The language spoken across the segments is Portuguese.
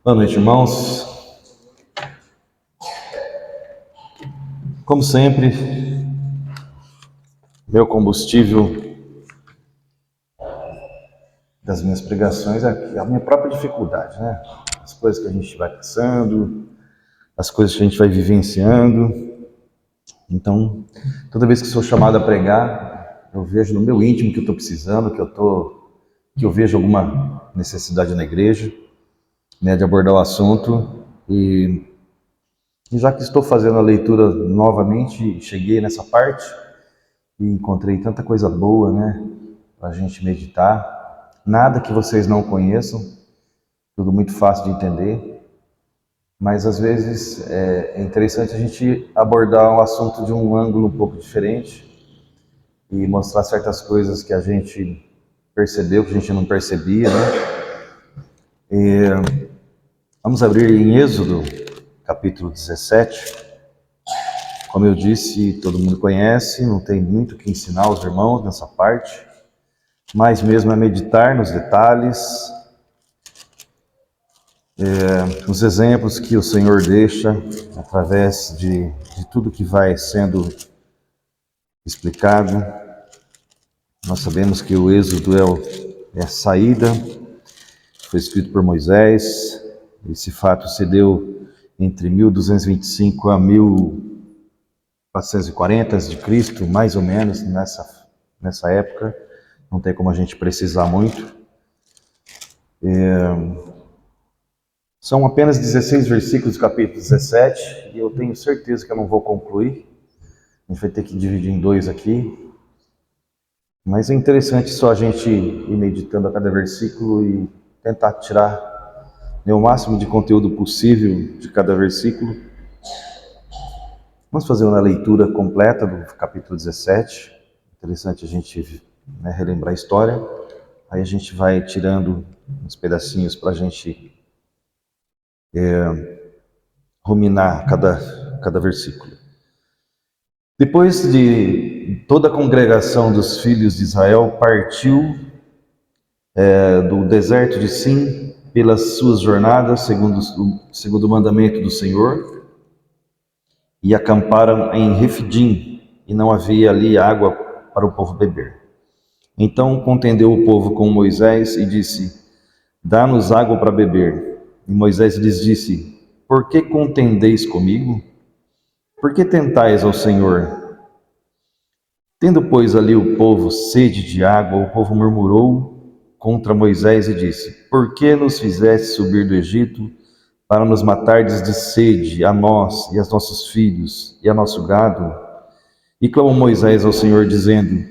Boa noite, irmãos. Como sempre, meu combustível das minhas pregações é a minha própria dificuldade, né? As coisas que a gente vai passando, as coisas que a gente vai vivenciando. Então, toda vez que sou chamado a pregar, eu vejo no meu íntimo que eu estou precisando, que eu vejo alguma necessidade na igreja, né, de abordar o assunto. E já que estou fazendo a leitura novamente, cheguei nessa parte e encontrei tanta coisa boa, né, para a gente meditar. Nada que vocês não conheçam, tudo muito fácil de entender, mas às vezes é interessante a gente abordar um assunto de um ângulo um pouco diferente e mostrar certas coisas que a gente percebeu, que a gente não percebia, né? Vamos abrir em Êxodo, capítulo 17. Como eu disse, todo mundo conhece, não tem muito o que ensinar aos irmãos nessa parte, mas mesmo é meditar nos detalhes, os exemplos que o Senhor deixa através de tudo que vai sendo explicado. Nós sabemos que o Êxodo é a saída, foi escrito por Moisés. Esse fato se deu entre 1225 a 1440 a.C., mais ou menos nessa época. Não tem como a gente precisar muito. São apenas 16 versículos do capítulo 17, e eu tenho certeza que eu não vou concluir. A gente vai ter que dividir em dois aqui. Mas é interessante só a gente ir meditando a cada versículo e tentar tirar o máximo de conteúdo possível de cada versículo. Vamos fazer uma leitura completa do capítulo 17. Interessante a gente, né, relembrar a história. Aí a gente vai tirando uns pedacinhos para a gente ruminar cada versículo. Depois de toda a congregação dos filhos de Israel partiu do deserto de Sim pelas suas jornadas, segundo o mandamento do Senhor, e acamparam em Refidim, e não havia ali água para o povo beber. Então contendeu o povo com Moisés e disse: dá-nos água para beber. E Moisés lhes disse: por que contendeis comigo? Por que tentais ao Senhor? Tendo, pois, ali o povo sede de água, o povo murmurou contra Moisés e disse: por que nos fizeste subir do Egito para nos matardes de sede, a nós e aos nossos filhos e a nosso gado? E clamou Moisés ao Senhor, dizendo: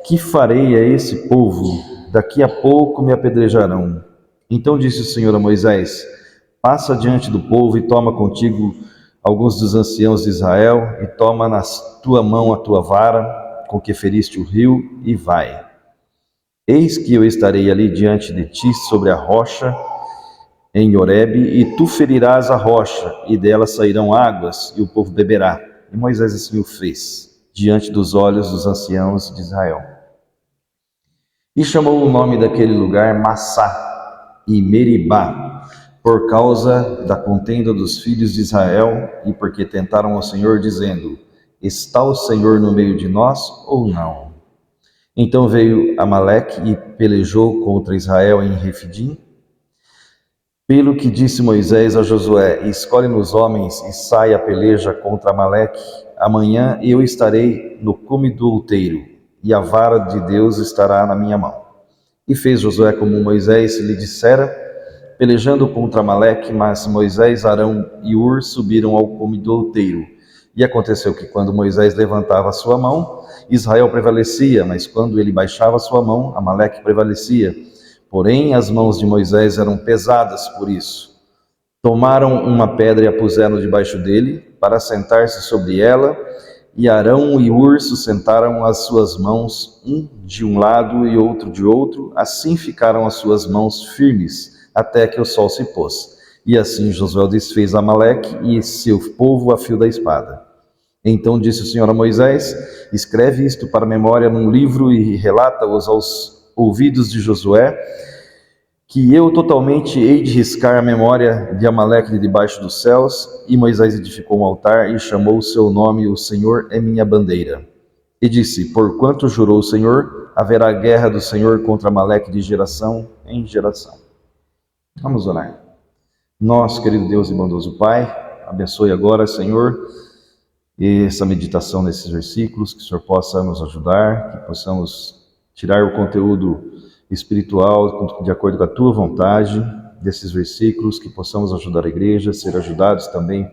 que farei a esse povo? Daqui a pouco me apedrejarão. Então disse o Senhor a Moisés: passa diante do povo e toma contigo alguns dos anciãos de Israel, e toma na tua mão a tua vara, com que feriste o rio, e vai. Eis que eu estarei ali diante de ti sobre a rocha, em Horebe, e tu ferirás a rocha, e dela sairão águas, e o povo beberá. E Moisés assim o fez, diante dos olhos dos anciãos de Israel. E chamou o nome daquele lugar Massá e Meribá, por causa da contenda dos filhos de Israel, e porque tentaram ao Senhor, dizendo: está o Senhor no meio de nós ou não? Então veio Amaleque e pelejou contra Israel em Refidim. Pelo que disse Moisés a Josué: escolhe-nos homens e sai a peleja contra Amaleque. Amanhã eu estarei no cume do outeiro, e a vara de Deus estará na minha mão. E fez Josué como Moisés lhe dissera, pelejando contra Amaleque, mas Moisés, Arão e Hur subiram ao cume do outeiro. E aconteceu que quando Moisés levantava a sua mão, Israel prevalecia, mas quando ele baixava a sua mão, Amaleque prevalecia. Porém, as mãos de Moisés eram pesadas por isso. Tomaram uma pedra e a puseram debaixo dele, para sentar-se sobre ela, e Arão e Hur sustentaram as suas mãos, um de um lado e outro de outro, assim ficaram as suas mãos firmes, até que o sol se pôs. E assim Josué desfez Amaleque e seu povo a fio da espada. Então disse o Senhor a Moisés: escreve isto para memória num livro e relata-os aos ouvidos de Josué, que eu totalmente hei de riscar a memória de Amaleque de debaixo dos céus. E Moisés edificou um altar e chamou o seu nome, o Senhor é minha bandeira. E disse, porquanto jurou o Senhor, haverá guerra do Senhor contra Amaleque de geração em geração. Vamos orar. Nosso querido Deus e bondoso Pai, abençoe agora, Senhor, essa meditação nesses versículos, que o Senhor possa nos ajudar, que possamos tirar o conteúdo espiritual de acordo com a Tua vontade desses versículos, que possamos ajudar a igreja, ser ajudados também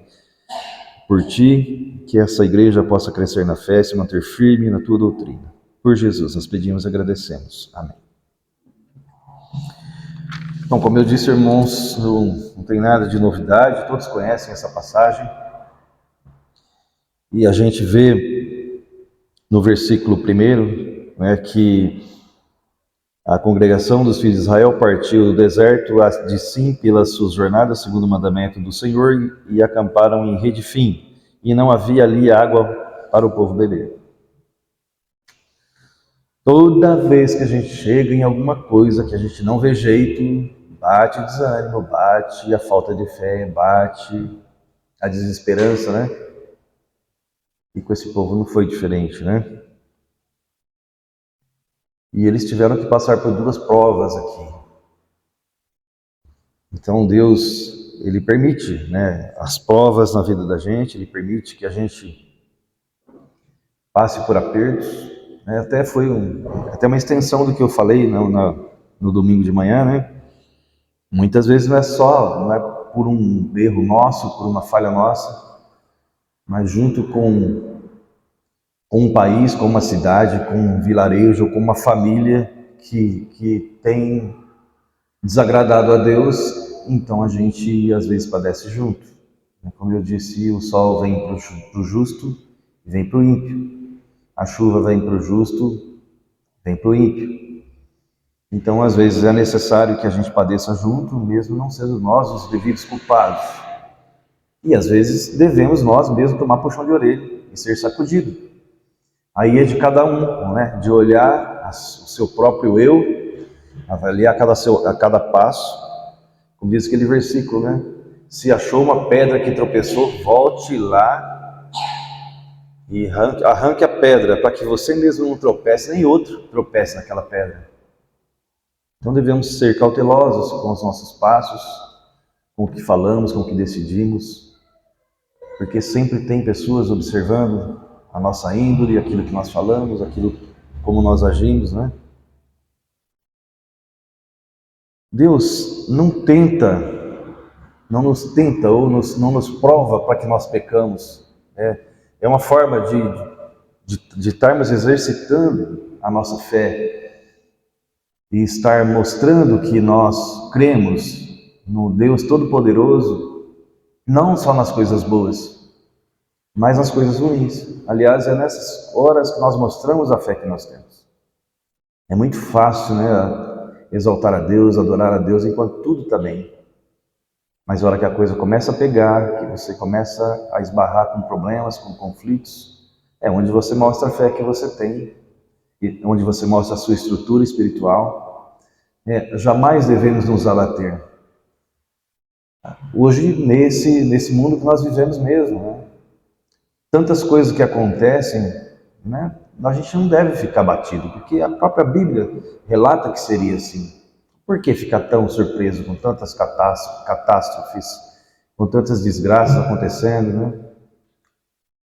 por Ti, que essa igreja possa crescer na fé, se manter firme na Tua doutrina. Por Jesus, nós pedimos e agradecemos. Amém. Então, como eu disse, irmãos, não tem nada de novidade, todos conhecem essa passagem. E a gente vê no versículo 1, né, que a congregação dos filhos de Israel partiu do deserto de Sim pelas suas jornadas, segundo o mandamento do Senhor, e acamparam em Redifim, e não havia ali água para o povo beber. Toda vez que a gente chega em alguma coisa que a gente não vê jeito, bate o desânimo, bate a falta de fé, bate a desesperança, né? E com esse povo não foi diferente, né? E eles tiveram que passar por duas provas aqui. Então Deus, Ele permite, né, as provas na vida da gente, Ele permite que a gente passe por apertos. Né? Até uma extensão do que eu falei no domingo de manhã, né? Muitas vezes não é por um erro nosso, por uma falha nossa, mas junto com um país, com uma cidade, com um vilarejo, com uma família que tem desagradado a Deus, então a gente às vezes padece junto. Como eu disse, o sol vem para o justo e vem para o ímpio. A chuva vem para o justo, vem para o ímpio. Então, às vezes, é necessário que a gente padeça junto, mesmo não sendo nós os devidos culpados. E, às vezes, devemos nós mesmos tomar puxão de orelha e ser sacudido. Aí é de cada um, né? De olhar o seu próprio eu, avaliar a cada passo. Como diz aquele versículo, né? Se achou uma pedra que tropeçou, volte lá e arranque a pedra, para que você mesmo não tropece, nem outro tropece naquela pedra. Então devemos ser cautelosos com os nossos passos, com o que falamos, com o que decidimos, porque sempre tem pessoas observando a nossa índole, aquilo que nós falamos, aquilo como nós agimos, né? Deus não nos tenta ou não nos prova para que nós pecamos. É uma forma de estarmos exercitando a nossa fé e estar mostrando que nós cremos no Deus Todo-Poderoso, não só nas coisas boas, mas nas coisas ruins. Aliás, é nessas horas que nós mostramos a fé que nós temos. É muito fácil, né, exaltar a Deus, adorar a Deus enquanto tudo está bem. Mas na hora que a coisa começa a pegar, que você começa a esbarrar com problemas, com conflitos, é onde você mostra a fé que você tem, e onde você mostra a sua estrutura espiritual. Jamais devemos nos abater. Hoje, nesse mundo que nós vivemos mesmo, né? Tantas coisas que acontecem, né? A gente não deve ficar abatido, porque a própria Bíblia relata que seria assim. Por que ficar tão surpreso com tantas catástrofes, com tantas desgraças acontecendo, né?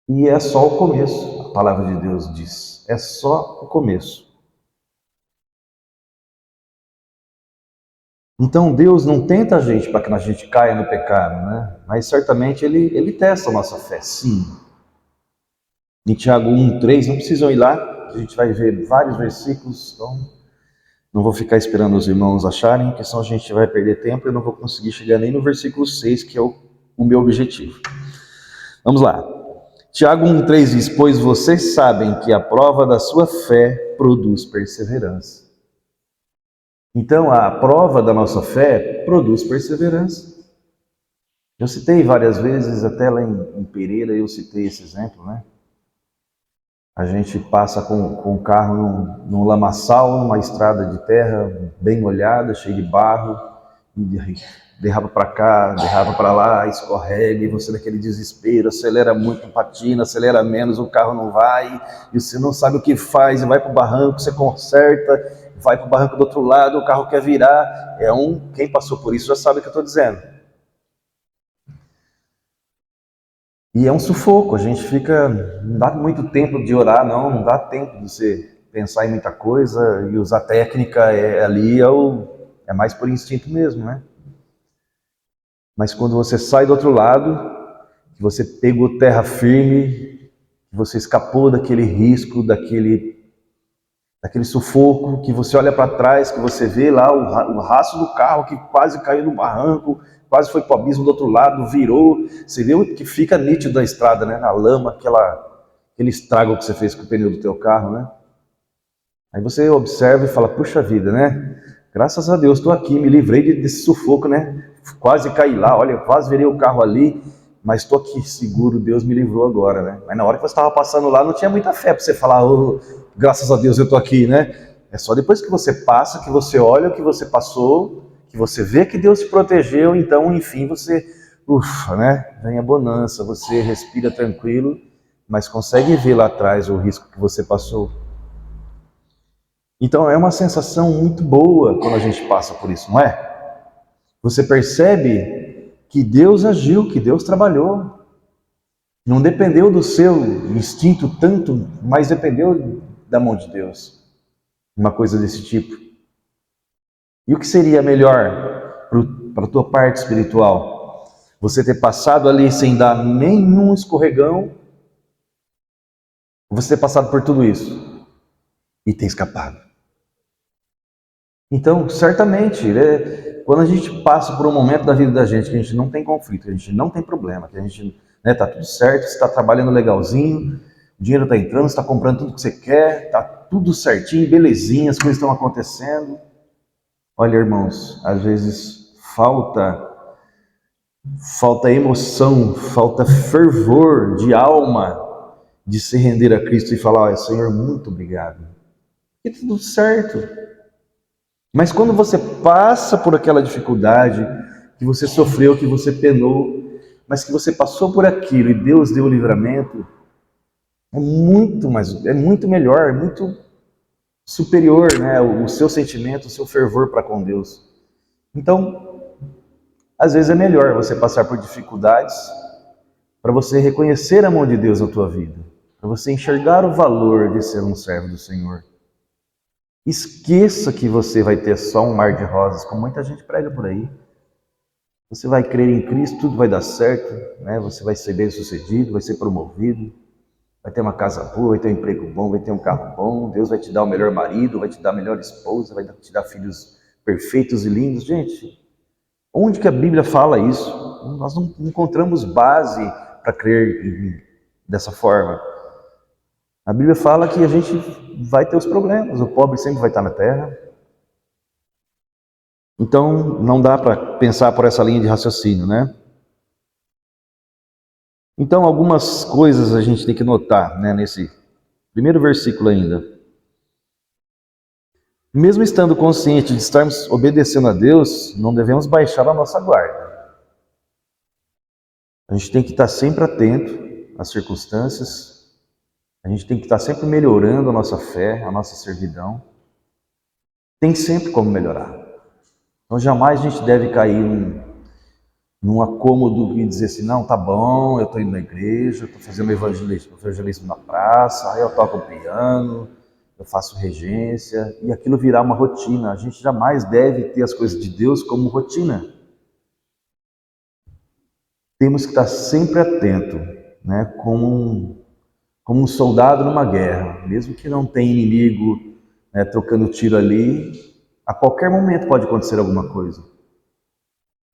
E é só o começo, a palavra de Deus diz. É só o começo. Então Deus não tenta a gente para que a gente caia no pecado, né? Mas certamente Ele testa a nossa fé, sim. Em Tiago 1:3, não precisam ir lá, a gente vai ver vários versículos, então não vou ficar esperando os irmãos acharem, porque senão a gente vai perder tempo e eu não vou conseguir chegar nem no versículo 6, que é o meu objetivo. Vamos lá. Tiago 1:3 diz, pois vocês sabem que a prova da sua fé produz perseverança. Então, a prova da nossa fé produz perseverança. Eu citei várias vezes, até lá em Pereira eu citei esse exemplo, né? A gente passa com o carro num lamaçal, numa estrada de terra bem molhada, cheia de barro, e derrapa para cá, derrapa para lá, escorrega, e você naquele desespero, acelera muito, patina, acelera menos, o carro não vai, e você não sabe o que faz, e vai para o barranco, você conserta, vai para o barranco do outro lado, o carro quer virar. Quem passou por isso já sabe o que eu estou dizendo. E é um sufoco, a gente fica, não dá muito tempo de orar, não dá tempo de você pensar em muita coisa e usar técnica, ali é mais por instinto mesmo, né? Mas quando você sai do outro lado, que você pegou terra firme, que você escapou daquele risco, daquele sufoco, que você olha para trás, que você vê lá o rastro do carro que quase caiu no barranco, quase foi para o abismo do outro lado, virou. Você vê que fica nítido da estrada, né? Na lama, aquele estrago que você fez com o pneu do teu carro, né? Aí você observa e fala, puxa vida, né? Graças a Deus, estou aqui, me livrei desse sufoco, né? Quase caí lá, olha, quase virei o carro ali, mas estou aqui seguro, Deus me livrou agora, né? Mas na hora que você estava passando lá, não tinha muita fé para você falar, oh, graças a Deus eu estou aqui, né? É só depois que você passa, que você olha o que você passou, que você vê que Deus te protegeu, então, enfim, você, ufa, né? Vem a bonança, você respira tranquilo, mas consegue ver lá atrás o risco que você passou. Então é uma sensação muito boa quando a gente passa por isso, não é? Você percebe que Deus agiu, que Deus trabalhou. Não dependeu do seu instinto tanto, mas dependeu da mão de Deus. Uma coisa desse tipo. E o que seria melhor para a tua parte espiritual? Você ter passado ali sem dar nenhum escorregão, ou você ter passado por tudo isso e ter escapado? Então, certamente, quando a gente passa por um momento da vida da gente que a gente não tem conflito, que a gente não tem problema, que a gente tá tudo certo, você está trabalhando legalzinho, o dinheiro está entrando, você está comprando tudo que você quer, está tudo certinho, belezinha, as coisas estão acontecendo. Olha, irmãos, às vezes falta emoção, falta fervor de alma de se render a Cristo e falar, olha, Senhor, muito obrigado. E tudo certo. Mas quando você passa por aquela dificuldade, que você sofreu, que você penou, mas que você passou por aquilo e Deus deu o livramento, é muito melhor, é muito superior, né? O seu sentimento, o seu fervor para com Deus. Então, às vezes é melhor você passar por dificuldades para você reconhecer a mão de Deus na tua vida, para você enxergar o valor de ser um servo do Senhor. Esqueça que você vai ter só um mar de rosas, como muita gente prega por aí. Você vai crer em Cristo, tudo vai dar certo, né? Você vai ser bem sucedido, vai ser promovido, vai ter uma casa boa, vai ter um emprego bom, vai ter um carro bom, Deus vai te dar o melhor marido, vai te dar a melhor esposa, vai te dar filhos perfeitos e lindos. Gente, onde que a Bíblia fala isso? Nós não encontramos base para crer dessa forma. A Bíblia fala que a gente vai ter os problemas, o pobre sempre vai estar na terra. Então, não dá para pensar por essa linha de raciocínio, né? Então, algumas coisas a gente tem que notar, né, nesse primeiro versículo ainda. Mesmo estando consciente de estarmos obedecendo a Deus, não devemos baixar a nossa guarda. A gente tem que estar sempre atento às circunstâncias, a gente tem que estar sempre melhorando a nossa fé, a nossa servidão. Tem sempre como melhorar. Então, jamais a gente deve cair num acômodo e dizer assim, não, tá bom, eu estou indo na igreja, estou fazendo evangelismo na praça, aí eu toco piano, eu faço regência, e aquilo virar uma rotina. A gente jamais deve ter as coisas de Deus como rotina. Temos que estar sempre atento, né, como um soldado numa guerra, mesmo que não tenha inimigo, né, trocando tiro ali, a qualquer momento pode acontecer alguma coisa.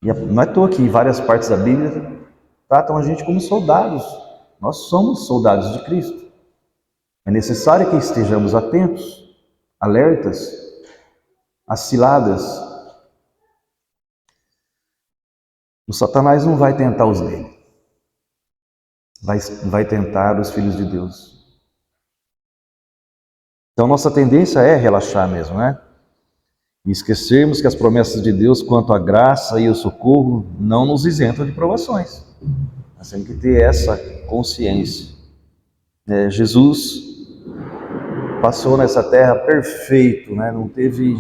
E não é à toa que em várias partes da Bíblia tratam a gente como soldados. Nós somos soldados de Cristo. É necessário que estejamos atentos, alertas, às ciladas. O Satanás não vai tentar os dele. Vai tentar os filhos de Deus. Então nossa tendência é relaxar mesmo, né? E esquecermos que as promessas de Deus quanto à graça e o socorro não nos isentam de provações. Nós temos que ter essa consciência. Jesus passou nessa terra perfeito, né? Não teve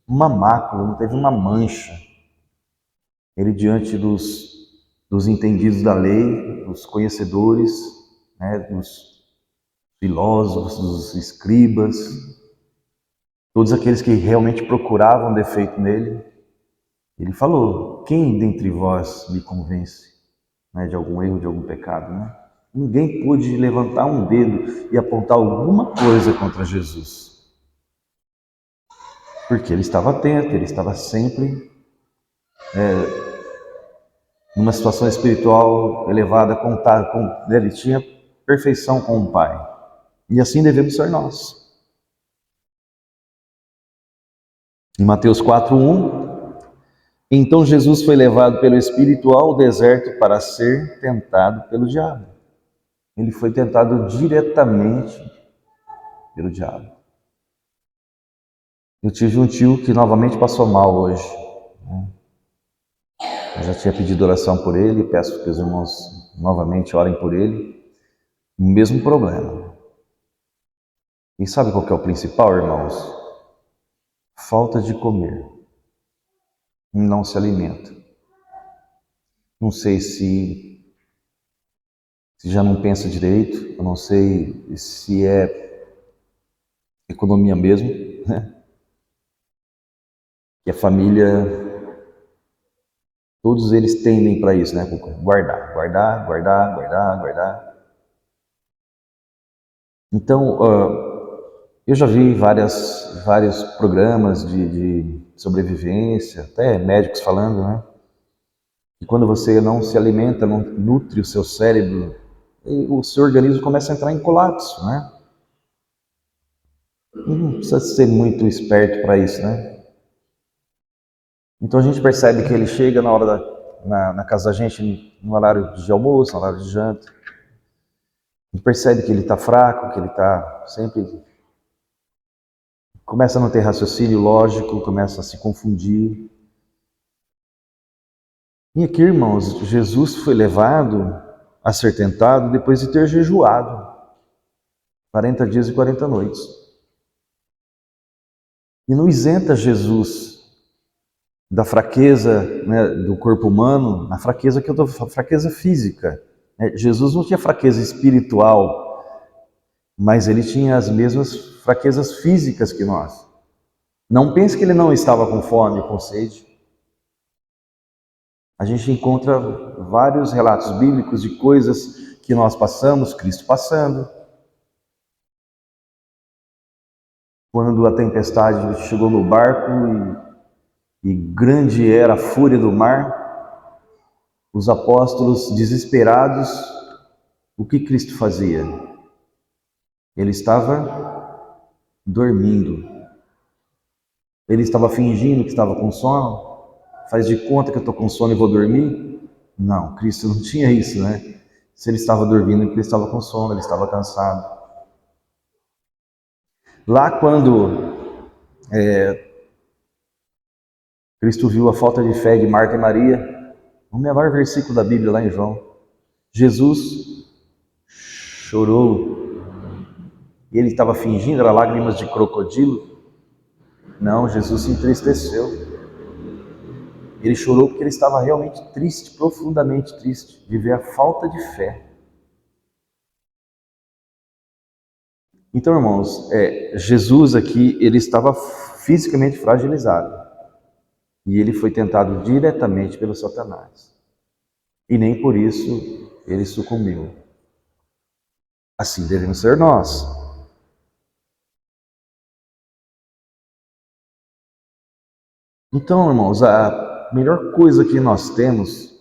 uma mácula, não teve uma mancha. Ele diante dos entendidos da lei, dos conhecedores, né? Dos filósofos, dos escribas, todos aqueles que realmente procuravam defeito nele, ele falou: quem dentre vós me convence, né, de algum erro, de algum pecado? Né? Ninguém pôde levantar um dedo e apontar alguma coisa contra Jesus. Porque ele estava atento, ele estava sempre numa situação espiritual elevada, ele tinha perfeição com o Pai. E assim devemos ser nós. Em Mateus 4:1, então Jesus foi levado pelo Espírito ao deserto para ser tentado pelo diabo. Ele foi tentado diretamente pelo diabo. Eu tive um tio que novamente passou mal hoje. Eu já tinha pedido oração por ele, peço que os irmãos novamente orem por ele. O mesmo problema. E sabe qual que é o principal, irmãos? Falta de comer. Não se alimenta. Não sei se já não pensa direito, eu não sei se é economia mesmo, né? Que a família, todos eles tendem para isso, né? Guardar, guardar, guardar, guardar, guardar. Então, eu já vi vários programas de sobrevivência, até médicos falando, né? Que quando você não se alimenta, não nutre o seu cérebro, o seu organismo começa a entrar em colapso, né? Não precisa ser muito esperto para isso, né? Então a gente percebe que ele chega na hora na casa da gente, no horário de almoço, no horário de janta. A gente percebe que ele está fraco, que ele está sempre... Começa a não ter raciocínio lógico, começa a se confundir. E aqui, irmãos, Jesus foi levado a ser tentado depois de ter jejuado 40 dias e 40 noites. E não isenta Jesus da fraqueza, né, do corpo humano, na fraqueza que eu estou falando, fraqueza física. Jesus não tinha fraqueza espiritual, mas ele tinha as mesmas fraquezas físicas que nós. Não pense que ele não estava com fome, com sede. A gente encontra vários relatos bíblicos de coisas que nós passamos, Cristo passando. Quando a tempestade chegou no barco e grande era a fúria do mar, os apóstolos desesperados, o que Cristo fazia? Ele estava dormindo. Ele estava fingindo que estava com sono. Faz de conta que eu estou com sono e vou dormir? Não, Cristo não tinha isso, né? Se ele estava dormindo, ele estava com sono, ele estava cansado. Lá quando Cristo viu a falta de fé de Marta e Maria, o menor versículo da Bíblia lá em João, Jesus chorou. E ele estava fingindo, era lágrimas de crocodilo? Não, Jesus se entristeceu. Ele chorou porque ele estava realmente triste, profundamente triste, de ver a falta de fé. Então, irmãos, Jesus aqui, ele estava fisicamente fragilizado. E ele foi tentado diretamente pelo Satanás. E nem por isso ele sucumbiu. Assim devemos ser nós. Então, irmãos, a melhor coisa que nós temos,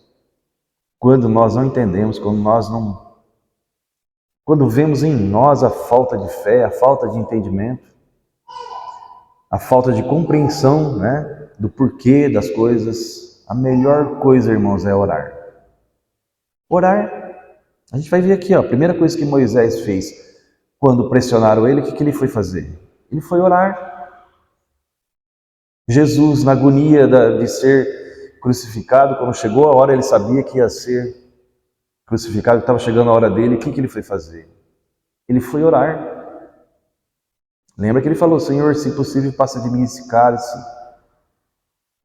quando nós não entendemos, quando vemos em nós a falta de fé, a falta de entendimento, a falta de compreensão, né, do porquê das coisas, a melhor coisa, irmãos, é orar. Orar, a gente vai ver aqui, ó, a primeira coisa que Moisés fez, Quando pressionaram ele, o que ele foi fazer? Ele foi orar. Jesus, na agonia de ser crucificado, quando chegou a hora, ele sabia que ia ser crucificado, estava chegando a hora dele, o que ele foi fazer? Ele foi orar. Lembra que ele falou, Senhor, se possível, passa de mim esse cálice.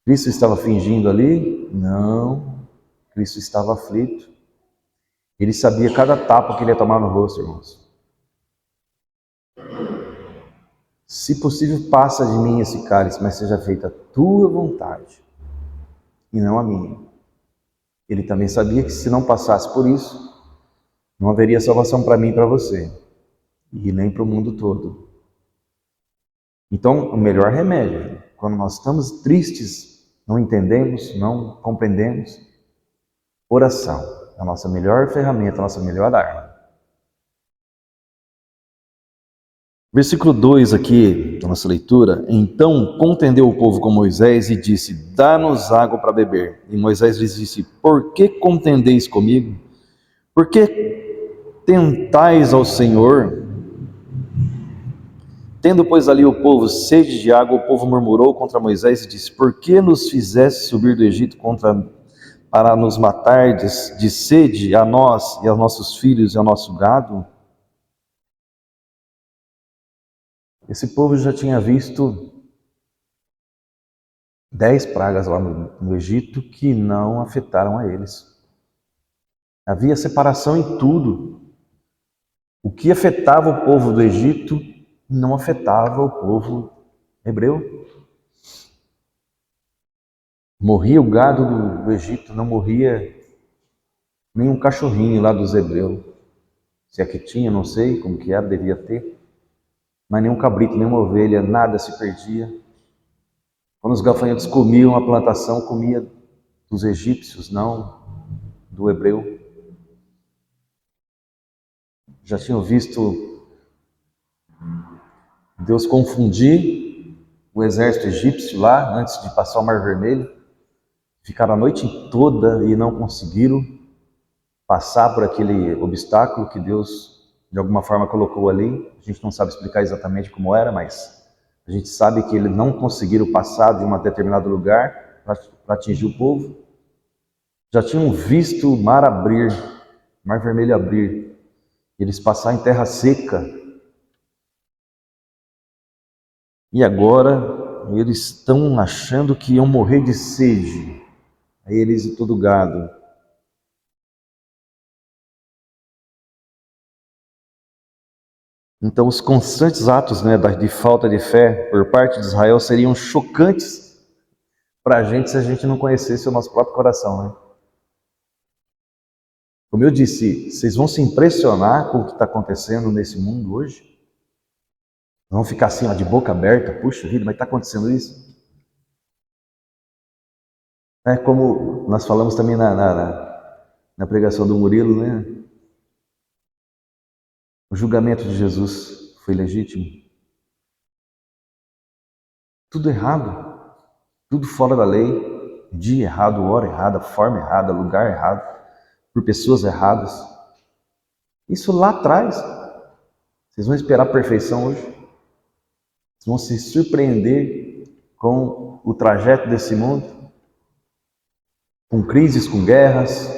Cristo estava fingindo ali? Não. Cristo estava aflito. Ele sabia cada tapa que ele ia tomar no rosto, irmãos. Se possível, passa de mim esse cálice, mas seja feita a tua vontade e não a minha. Ele também sabia que se não passasse por isso, não haveria salvação para mim e para você, e nem para o mundo todo. Então, o melhor remédio, quando nós estamos tristes, não entendemos, não compreendemos, oração é a nossa melhor ferramenta, a nossa melhor arma. Versículo 2 aqui da nossa leitura. Então contendeu o povo com Moisés e disse, dá-nos água para beber. E Moisés lhes disse, por que contendeis comigo? Por que tentais ao Senhor? Tendo, pois, ali o povo sede de água, o povo murmurou contra Moisés e disse, por que nos fizeste subir do Egito para nos matar de sede a nós e aos nossos filhos e ao nosso gado? Esse povo já tinha visto 10 pragas lá no Egito que não afetaram a eles. Havia separação em tudo. O que afetava o povo do Egito não afetava o povo hebreu. Morria o gado do Egito, não morria nenhum cachorrinho lá dos hebreus. Se é que tinha, não sei como que era, devia ter. Mas nenhum cabrito, nenhuma ovelha, nada se perdia. Quando os gafanhotos comiam a plantação, comia dos egípcios, não do hebreu. Já tinham visto Deus confundir o exército egípcio lá, antes de passar o Mar Vermelho. Ficaram a noite toda e não conseguiram passar por aquele obstáculo que Deus, de alguma forma, colocou ali. A gente não sabe explicar exatamente como era, mas a gente sabe que eles não conseguiram passar de um determinado lugar para atingir o povo. Já tinham visto o mar abrir, o Mar Vermelho abrir, eles passar em terra seca. E agora eles estão achando que iam morrer de sede, a eles e todo o gado. Então os constantes atos de falta de fé por parte de Israel seriam chocantes para a gente se a gente não conhecesse o nosso próprio coração, né? Como eu disse, vocês vão se impressionar com o que está acontecendo nesse mundo hoje? Vão ficar assim, ó, de boca aberta, puxa vida, mas está acontecendo isso? É como nós falamos também na pregação do Murilo, né? O julgamento de Jesus foi legítimo? Tudo errado, tudo fora da lei, dia errado, hora errada, forma errada, lugar errado, por pessoas erradas. Isso lá atrás. Vocês vão esperar a perfeição hoje? Vocês vão se surpreender com o trajeto desse mundo? Com crises, com guerras?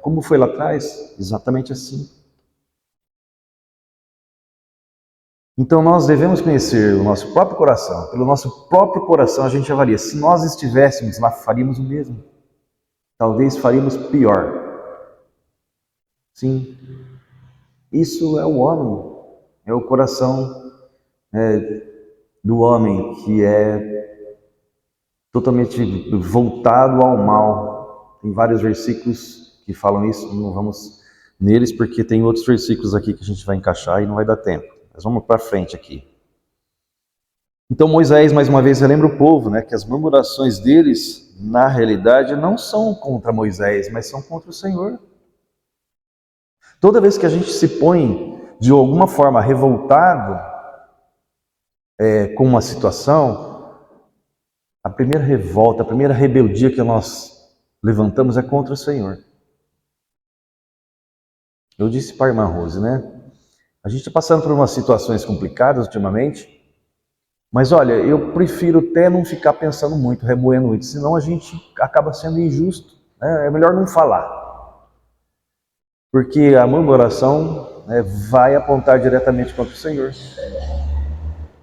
Como foi lá atrás? Exatamente assim. Então nós devemos conhecer o nosso próprio coração. Pelo nosso próprio coração a gente avalia. Se nós estivéssemos lá, faríamos o mesmo. Talvez faríamos pior. Sim, isso é o homem. É o coração do homem que é totalmente voltado ao mal. Tem vários versículos que falam isso, não vamos neles porque tem outros versículos aqui que a gente vai encaixar e não vai dar tempo. Mas vamos para frente aqui. Então Moisés, mais uma vez, relembra o povo, que as murmurações deles, na realidade, não são contra Moisés, mas são contra o Senhor. Toda vez que a gente se põe, de alguma forma, revoltado com uma situação, a primeira revolta, a primeira rebeldia que nós levantamos é contra o Senhor. Eu disse para a irmã Rose, A gente está passando por umas situações complicadas ultimamente, mas olha, eu prefiro até não ficar pensando muito, remoendo muito, senão a gente acaba sendo injusto, né? É melhor não falar, porque a murmuração, né, vai apontar diretamente contra o Senhor.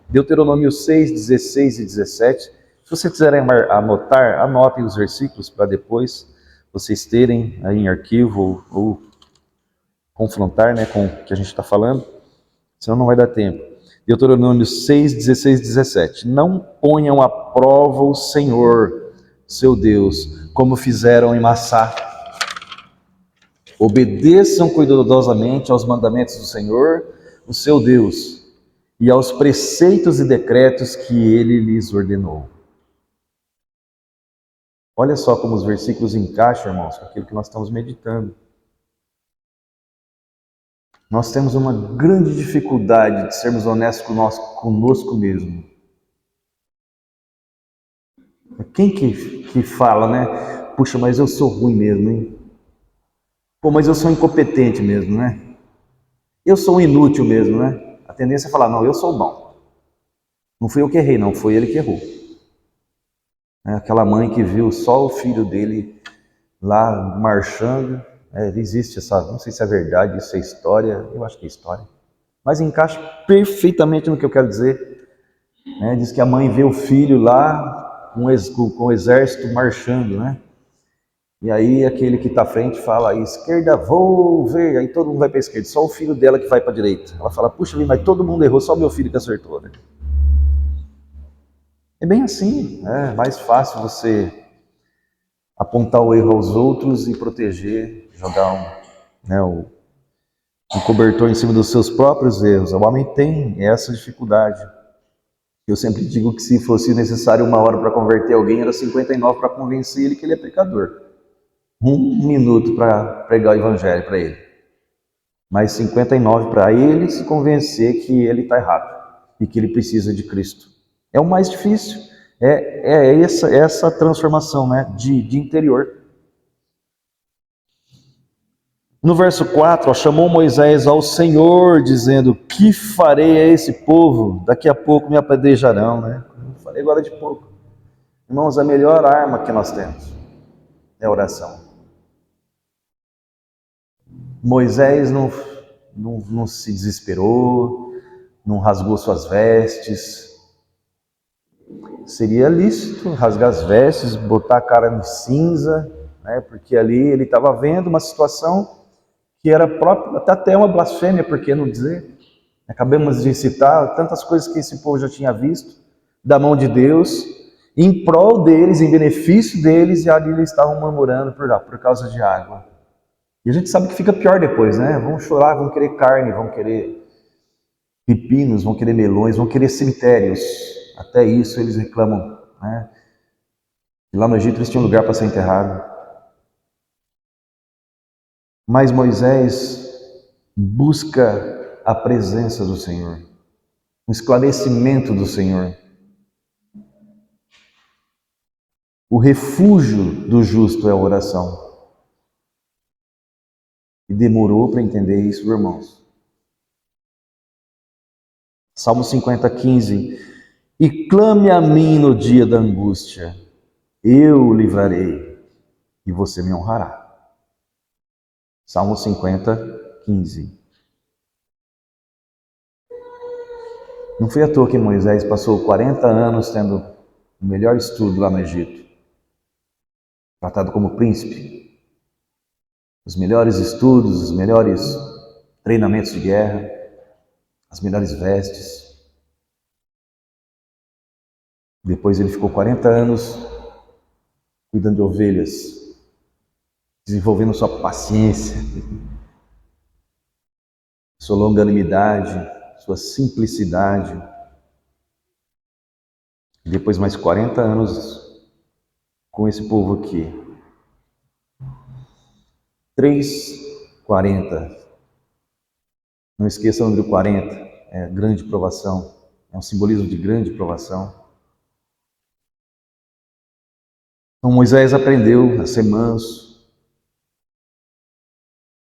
Deuteronômio 6, 16 e 17. Se vocês quiserem anotar, anotem os versículos para depois vocês terem aí em arquivo ou confrontar, né, com o que a gente está falando, senão não vai dar tempo. Deuteronômio 6, 16 e 17. Não ponham à prova o Senhor, seu Deus, como fizeram em Massá. Obedeçam cuidadosamente aos mandamentos do Senhor, o seu Deus, e aos preceitos e decretos que ele lhes ordenou. Olha só como os versículos encaixam, irmãos, com aquilo que nós estamos meditando. Nós temos uma grande dificuldade de sermos honestos conosco mesmo. Quem que fala, né? Puxa, mas eu sou ruim mesmo, hein? Pô, mas eu sou incompetente mesmo, né? Eu sou um inútil mesmo, né? A tendência é falar, não, eu sou bom. Não fui eu que errei, não, foi ele que errou. É aquela mãe que viu só o filho dele lá marchando. Existe essa, não sei se é verdade, isso é história, eu acho que é história. Mas encaixa perfeitamente no que eu quero dizer. Diz que a mãe vê o filho lá com o exército marchando, né? E aí aquele que está à frente fala, esquerda, vou ver. Aí todo mundo vai para a esquerda, só o filho dela que vai para a direita. Ela fala, puxa, mas todo mundo errou, só meu filho que acertou, né? É bem assim, é mais fácil você apontar o erro aos outros e proteger, jogar um cobertor em cima dos seus próprios erros. O homem tem essa dificuldade. Eu sempre digo que se fosse necessário 1 hora para converter alguém, era 59 para convencer ele que ele é pecador. 1 minuto para pregar o evangelho para ele. Mas 59 para ele se convencer que ele está errado e que ele precisa de Cristo. É o mais difícil. É essa transformação, né, de interior. No verso 4, chamou Moisés ao Senhor, dizendo, que farei a esse povo? Daqui a pouco me apedrejarão, né? Falei agora de pouco. Irmãos, a melhor arma que nós temos é a oração. Moisés não se desesperou, não rasgou suas vestes. Seria lícito rasgar as vestes, botar a cara de cinza, né? Porque ali ele estava vendo uma situação que era própria, até uma blasfêmia, por que não dizer? Acabamos de citar tantas coisas que esse povo já tinha visto da mão de Deus, em prol deles, em benefício deles, e ali eles estavam murmurando por causa de água. E a gente sabe que fica pior depois, né? Vão chorar, vão querer carne, vão querer pepinos, vão querer melões, vão querer cemitérios. Até isso eles reclamam, né? E lá no Egito eles tinham lugar para ser enterrado. Mas Moisés busca a presença do Senhor, o esclarecimento do Senhor. O refúgio do justo é a oração. E demorou para entender isso, irmãos. Salmo 50, 15. E clame a mim no dia da angústia, eu o livrarei e você me honrará. Salmo 50, 15. Não foi à toa que Moisés passou 40 anos tendo o melhor estudo lá no Egito, tratado como príncipe, os melhores estudos, os melhores treinamentos de guerra, as melhores vestes. Depois ele ficou 40 anos cuidando de ovelhas, desenvolvendo sua paciência, sua longanimidade, sua simplicidade. E depois mais 40 anos com esse povo aqui. 3:40. Não esqueça o número 40, é grande provação, é um simbolismo de grande provação. Então Moisés aprendeu a ser manso,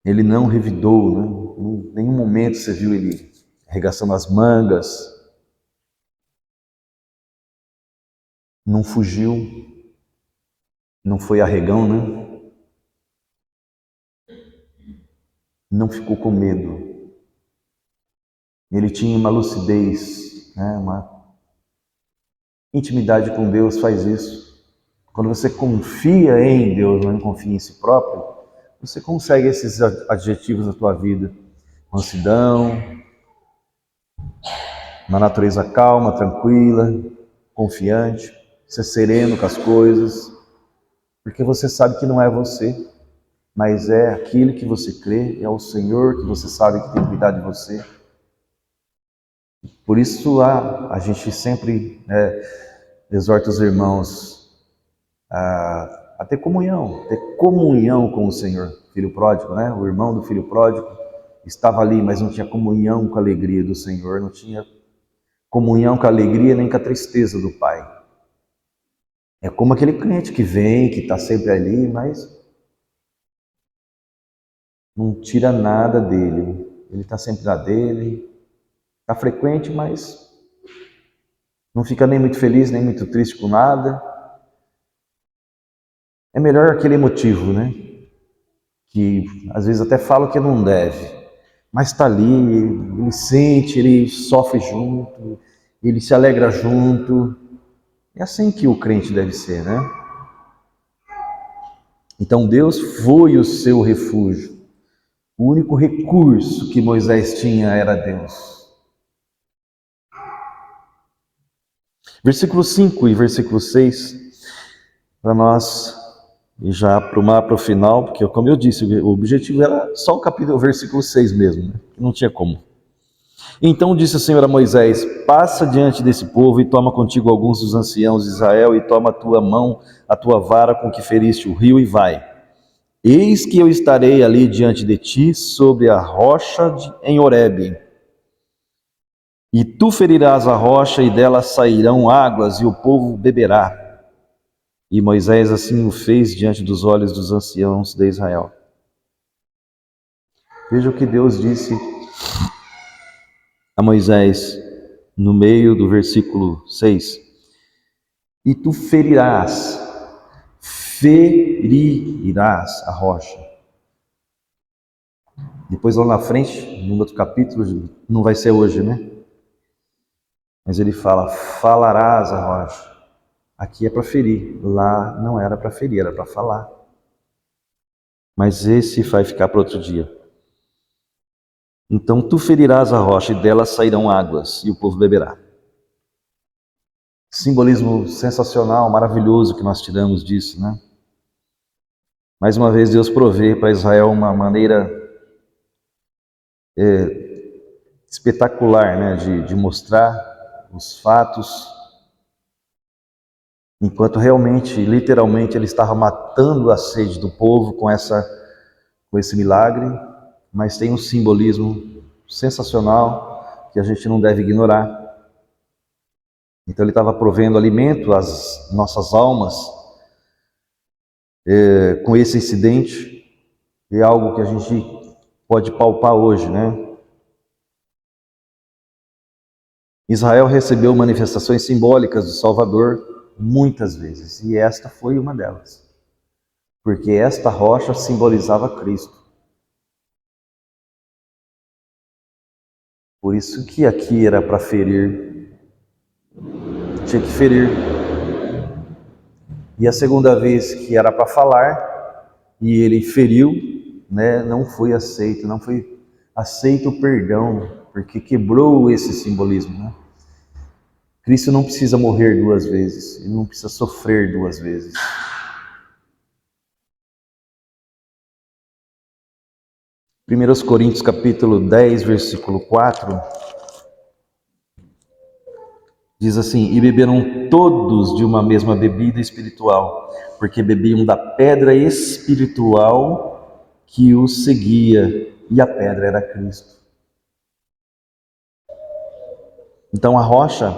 ele não revidou, né? em nenhum momento você viu ele arregaçando as mangas, não fugiu, não foi arregão, né? Não ficou com medo. Ele tinha uma lucidez, né? Uma intimidade com Deus faz isso. Quando você confia em Deus, não confia em si próprio, você consegue esses adjetivos na tua vida. Mansidão, uma natureza calma, tranquila, confiante, ser sereno com as coisas, porque você sabe que não é você, mas é aquele que você crê, é o Senhor que você sabe que tem que cuidar de você. Por isso a gente sempre exorta os irmãos a ter comunhão com o Senhor. Filho pródigo, né? O irmão do filho pródigo estava ali, mas não tinha comunhão com a alegria do Senhor, não tinha comunhão com a alegria nem com a tristeza do Pai. É como aquele crente que vem, que está sempre ali, mas não tira nada dele. Ele está sempre na dele, está frequente, mas não fica nem muito feliz, nem muito triste com nada. É melhor aquele emotivo, né? Que às vezes até fala que não deve, mas está ali, ele sente, ele sofre junto, ele se alegra junto. É assim que o crente deve ser, né? Então Deus foi o seu refúgio. O único recurso que Moisés tinha era Deus. Versículo 5 e versículo 6, para nós, e já para o final, porque como eu disse, o objetivo era só o versículo 6 mesmo, né? Não tinha como. Então disse o Senhor a Moisés: passa diante desse povo e toma contigo alguns dos anciãos de Israel e toma a tua mão, a tua vara com que feriste o rio e vai. Eis que eu estarei ali diante de ti sobre a rocha em Horebe. E tu ferirás a rocha e dela sairão águas e o povo beberá. E Moisés assim o fez diante dos olhos dos anciãos de Israel. Veja o que Deus disse a Moisés no meio do versículo 6. E tu ferirás a rocha. Depois lá na frente, num outro capítulo, não vai ser hoje, né? Mas ele fala, falarás a rocha. Aqui é para ferir, lá não era para ferir, era para falar. Mas esse vai ficar para outro dia. Então tu ferirás a rocha e dela sairão águas e o povo beberá. Simbolismo sensacional, maravilhoso que nós tiramos disso, né? Mais uma vez Deus provê para Israel uma maneira espetacular, né, de mostrar os fatos, enquanto realmente, literalmente, ele estava matando a sede do povo com esse milagre, mas tem um simbolismo sensacional que a gente não deve ignorar. Então ele estava provendo alimento às nossas almas com esse incidente, é algo que a gente pode palpar hoje, né? Israel recebeu manifestações simbólicas do Salvador muitas vezes, e esta foi uma delas, porque esta rocha simbolizava Cristo. Por isso que aqui era para ferir, tinha que ferir. E a segunda vez que era para falar, e ele feriu, né, não foi aceito o perdão, porque quebrou esse simbolismo, né? Cristo não precisa morrer duas vezes, ele não precisa sofrer duas vezes. 1 Coríntios capítulo 10, versículo 4, diz assim, e beberam todos de uma mesma bebida espiritual, porque bebiam da pedra espiritual que os seguia, e a pedra era Cristo. Então a rocha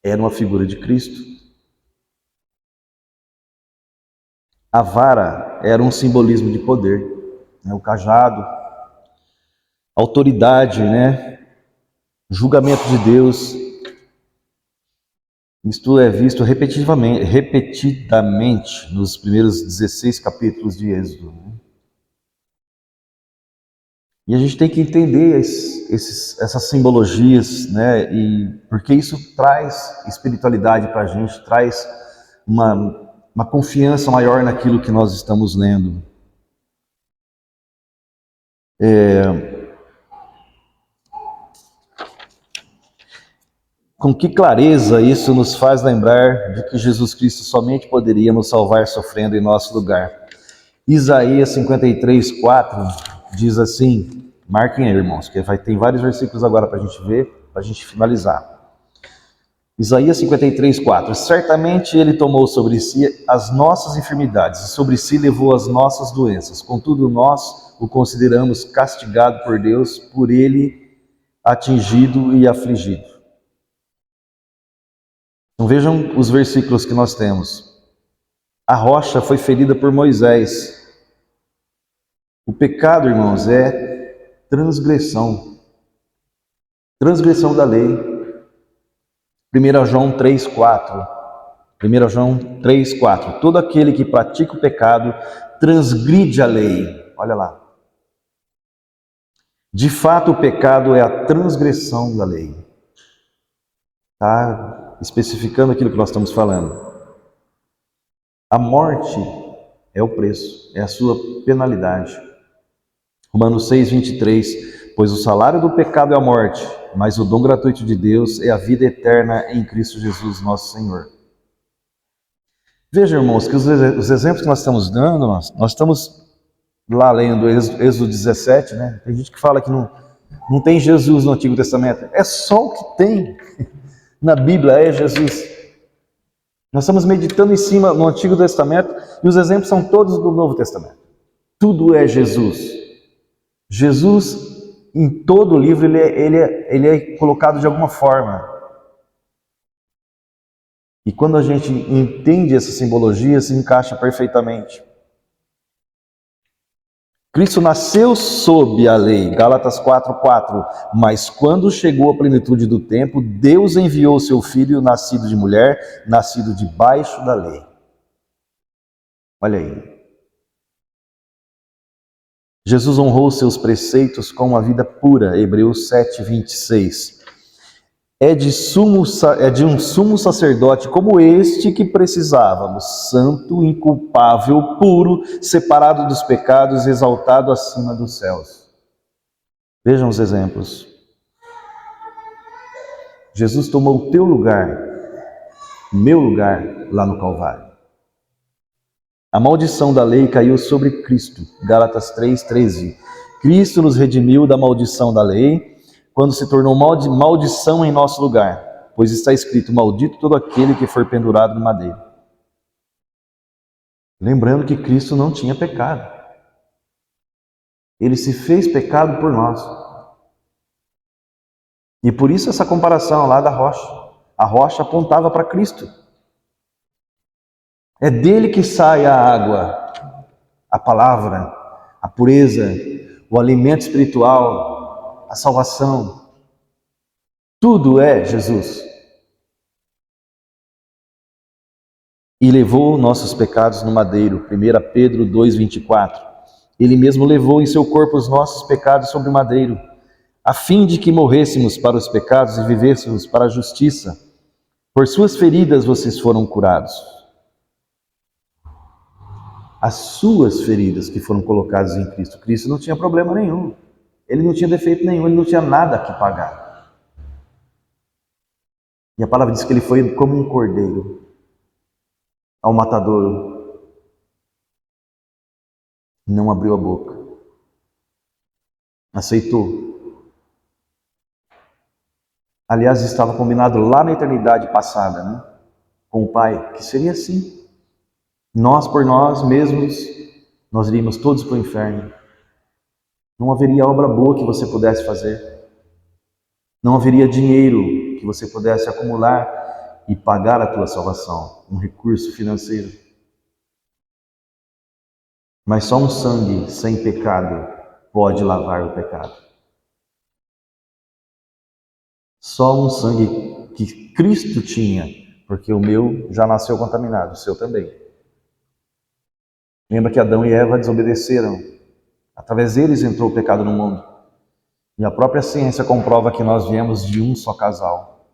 era uma figura de Cristo. A vara era um simbolismo de poder, né? O cajado autoridade, né? Julgamento de Deus. Isto é visto repetidamente nos primeiros 16 capítulos de Êxodo. E a gente tem que entender essas simbologias, né? E porque isso traz espiritualidade para a gente, traz uma confiança maior naquilo que nós estamos lendo. Com que clareza isso nos faz lembrar de que Jesus Cristo somente poderia nos salvar sofrendo em nosso lugar. Isaías 53, 4 diz assim, marquem aí, irmãos, que tem vários versículos agora para a gente ver, para a gente finalizar. Isaías 53, 4. Certamente ele tomou sobre si as nossas enfermidades e sobre si levou as nossas doenças. Contudo, nós o consideramos castigado por Deus, por ele atingido e afligido. Então vejam os versículos que nós temos. A rocha foi ferida por Moisés. O pecado, irmãos, é transgressão. Transgressão da lei. 1 João 3, 4. 1 João 3, 4. Todo aquele que pratica o pecado transgride a lei. Olha lá. De fato, o pecado é a transgressão da lei. Está especificando aquilo que nós estamos falando. A morte é o preço, é a sua penalidade. Romanos 6, 23. Pois o salário do pecado é a morte, mas o dom gratuito de Deus é a vida eterna em Cristo Jesus, nosso Senhor. Veja, irmãos, que os exemplos que nós estamos dando, nós estamos lá lendo Êxodo 17, né? Tem gente que fala que não tem Jesus no Antigo Testamento. É só o que tem na Bíblia, é Jesus. Nós estamos meditando em cima no Antigo Testamento e os exemplos são todos do Novo Testamento. Tudo é Jesus. Jesus, em todo o livro, ele é colocado de alguma forma. E quando a gente entende essa simbologia, se encaixa perfeitamente. Cristo nasceu sob a lei, Gálatas 4:4. Mas quando chegou a plenitude do tempo, Deus enviou seu Filho, nascido de mulher, nascido debaixo da lei. Olha aí. Jesus honrou seus preceitos com uma vida pura, Hebreus 7:26. É de um sumo sacerdote como este que precisávamos, santo, inculpável, puro, separado dos pecados, exaltado acima dos céus. Vejam os exemplos. Jesus tomou o teu lugar, meu lugar, lá no Calvário. A maldição da lei caiu sobre Cristo, Gálatas 3:13. Cristo nos redimiu da maldição da lei, quando se tornou maldição em nosso lugar, pois está escrito, maldito todo aquele que for pendurado no madeiro. Lembrando que Cristo não tinha pecado. Ele se fez pecado por nós. E por isso essa comparação lá da rocha. A rocha apontava para Cristo. É dele que sai a água, a palavra, a pureza, o alimento espiritual, a salvação. Tudo é Jesus. E levou nossos pecados no madeiro, 1 Pedro 2:24. Ele mesmo levou em seu corpo os nossos pecados sobre o madeiro, a fim de que morrêssemos para os pecados e vivêssemos para a justiça. Por suas feridas vocês foram curados. As suas feridas que foram colocadas em Cristo. Cristo não tinha problema nenhum. Ele não tinha defeito nenhum, ele não tinha nada que pagar. E a palavra diz que ele foi como um cordeiro ao matadouro. Não abriu a boca. Aceitou. Aliás, estava combinado lá na eternidade passada, né? Com o Pai, que seria assim. Nós, por nós mesmos, nós iríamos todos para o inferno. Não haveria obra boa que você pudesse fazer. Não haveria dinheiro que você pudesse acumular e pagar a tua salvação, um recurso financeiro. Mas só um sangue sem pecado pode lavar o pecado. Só um sangue que Cristo tinha, porque o meu já nasceu contaminado, o seu também. Lembra que Adão e Eva desobedeceram. Através deles entrou o pecado no mundo. E a própria ciência comprova que nós viemos de um só casal.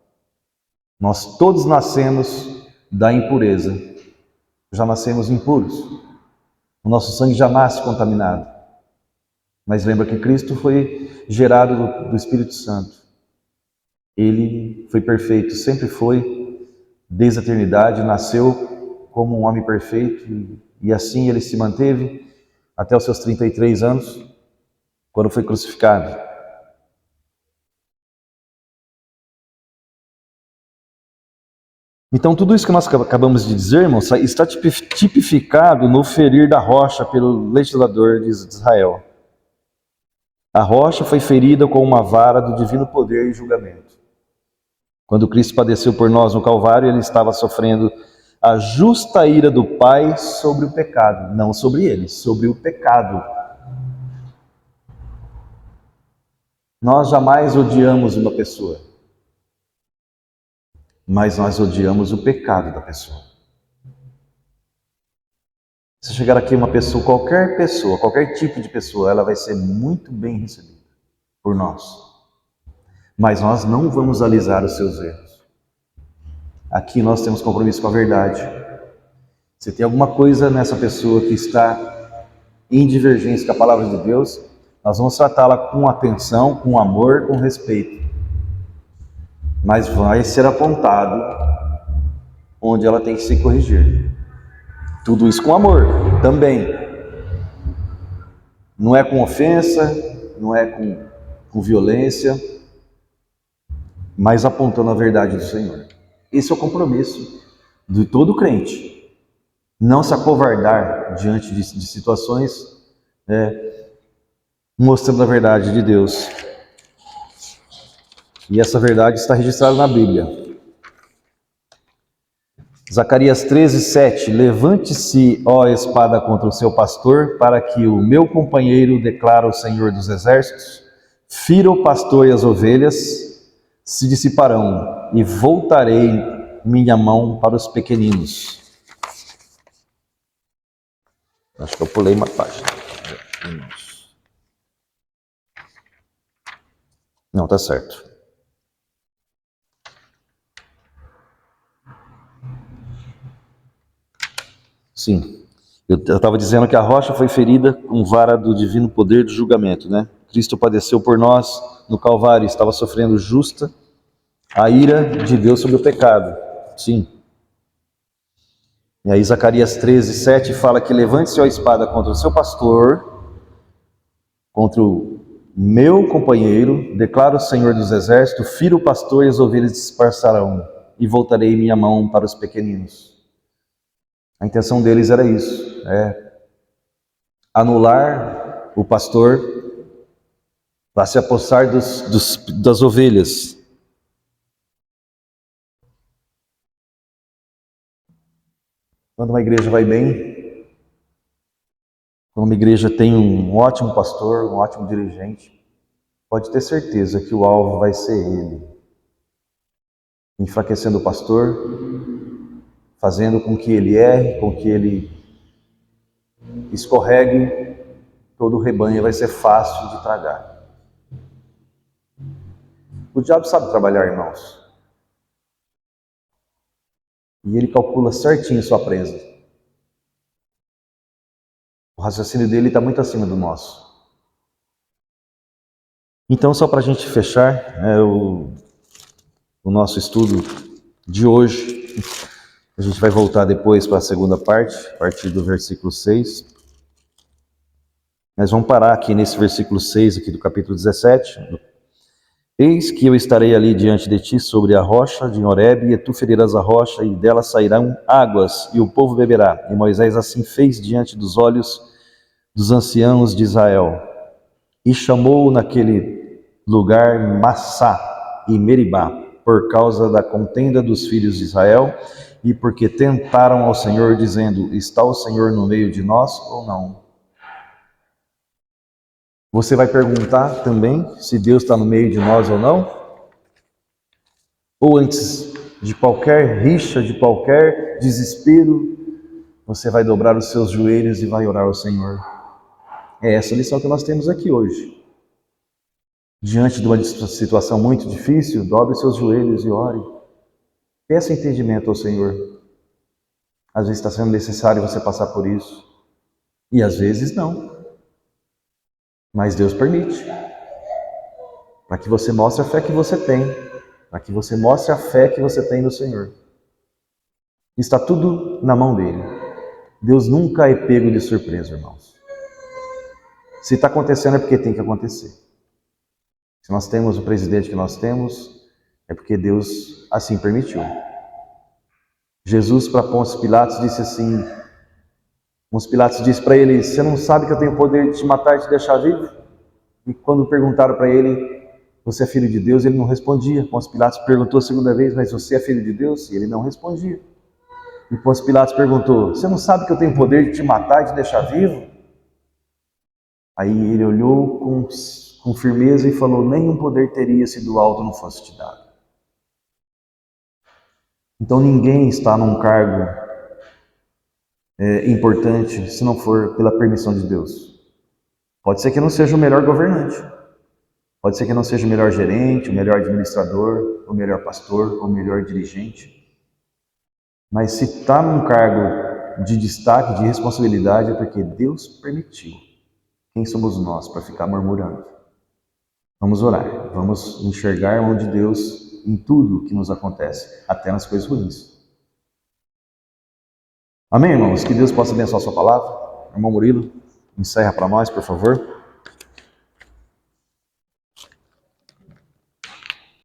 Nós todos nascemos da impureza. Já nascemos impuros. O nosso sangue já nasce contaminado. Mas lembra que Cristo foi gerado do Espírito Santo. Ele foi perfeito, sempre foi, desde a eternidade, nasceu como um homem perfeito e assim ele se manteve até os seus 33 anos, quando foi crucificado. Então tudo isso que nós acabamos de dizer, irmãos, está tipificado no ferir da rocha pelo legislador de Israel. A rocha foi ferida com uma vara do divino poder e julgamento. Quando Cristo padeceu por nós no Calvário, ele estava sofrendo a justa ira do Pai sobre o pecado, não sobre ele, sobre o pecado. Nós jamais odiamos uma pessoa, mas nós odiamos o pecado da pessoa. Se chegar aqui uma pessoa, qualquer tipo de pessoa, ela vai ser muito bem recebida por nós. Mas nós não vamos alisar os seus erros. Aqui nós temos compromisso com a verdade. Se tem alguma coisa nessa pessoa que está em divergência com a palavra de Deus, nós vamos tratá-la com atenção, com amor, com respeito. Mas vai ser apontado onde ela tem que se corrigir. Tudo isso com amor também. Não é com ofensa, não é com violência, mas apontando a verdade do Senhor. Esse é o compromisso de todo crente. Não se acovardar diante de situações, mostrando a verdade de Deus. E essa verdade está registrada na Bíblia. Zacarias 13:7. Levante-se, ó espada, contra o seu pastor, para que o meu companheiro, declara o Senhor dos Exércitos, fira o pastor e as ovelhas se dissiparão, e voltarei minha mão para os pequeninos. Acho que eu pulei uma página. Não, tá certo. Sim. Eu estava dizendo que a rocha foi ferida com vara do divino poder de julgamento, né? Cristo padeceu por nós no Calvário, estava sofrendo justa a ira de Deus sobre o pecado. Sim. E aí Zacarias 13:7 fala que levante-se a espada contra o seu pastor, contra o meu companheiro, declara o Senhor dos Exércitos, fira o pastor e as ovelhas dispersarão, e voltarei minha mão para os pequeninos. A intenção deles era isso, anular o pastor para se apossar das ovelhas. Quando uma igreja vai bem, quando uma igreja tem um ótimo pastor, um ótimo dirigente, pode ter certeza que o alvo vai ser ele. Enfraquecendo o pastor, fazendo com que ele erre, com que ele escorregue, todo o rebanho vai ser fácil de tragar. O diabo sabe trabalhar, irmãos. E ele calcula certinho sua presa. O raciocínio dele está muito acima do nosso. Então, só para a gente fechar o nosso estudo de hoje, a gente vai voltar depois para a segunda parte, a partir do versículo 6. Mas vamos parar aqui nesse versículo 6 aqui do capítulo 17. Eis que eu estarei ali diante de ti sobre a rocha de Horebe, e tu ferirás a rocha, e dela sairão águas, e o povo beberá. E Moisés assim fez diante dos olhos dos anciãos de Israel. E chamou naquele lugar Massá e Meribá, por causa da contenda dos filhos de Israel, e porque tentaram ao Senhor, dizendo, está o Senhor no meio de nós ou não? Você vai perguntar também se Deus está no meio de nós ou não? Ou antes de qualquer rixa, de qualquer desespero, você vai dobrar os seus joelhos e vai orar ao Senhor. É essa a lição que nós temos aqui hoje. Diante de uma situação muito difícil, dobre seus joelhos e ore. Peça entendimento ao Senhor. Às vezes está sendo necessário você passar por isso. E às vezes não. Mas Deus permite. Para que você mostre a fé que você tem. Para que você mostre a fé que você tem no Senhor. Está tudo na mão dele. Deus nunca é pego de surpresa, irmãos. Se está acontecendo é porque tem que acontecer. Se nós temos o presidente que nós temos, é porque Deus assim permitiu. Jesus para Pôncio Pilatos disse assim, Pôncio Pilatos disse para ele, você não sabe que eu tenho o poder de te matar e te deixar vivo? E quando perguntaram para ele, você é filho de Deus? Ele não respondia. Pôncio Pilatos perguntou a segunda vez, mas você é filho de Deus? E ele não respondia. E Pôncio Pilatos perguntou, você não sabe que eu tenho o poder de te matar e te deixar vivo? Aí ele olhou com firmeza e falou, nenhum poder teria se do alto não fosse te dado. Então ninguém está num cargo importante se não for pela permissão de Deus. Pode ser que não seja o melhor governante, pode ser que não seja o melhor gerente, o melhor administrador, o melhor pastor, o melhor dirigente. Mas se está num cargo de destaque, de responsabilidade, é porque Deus permitiu. Quem somos nós para ficar murmurando? Vamos orar, vamos enxergar a mão de Deus em tudo que nos acontece, até nas coisas ruins. Amém, irmãos? Que Deus possa abençoar a sua palavra. Irmão Murilo, encerra para nós, por favor.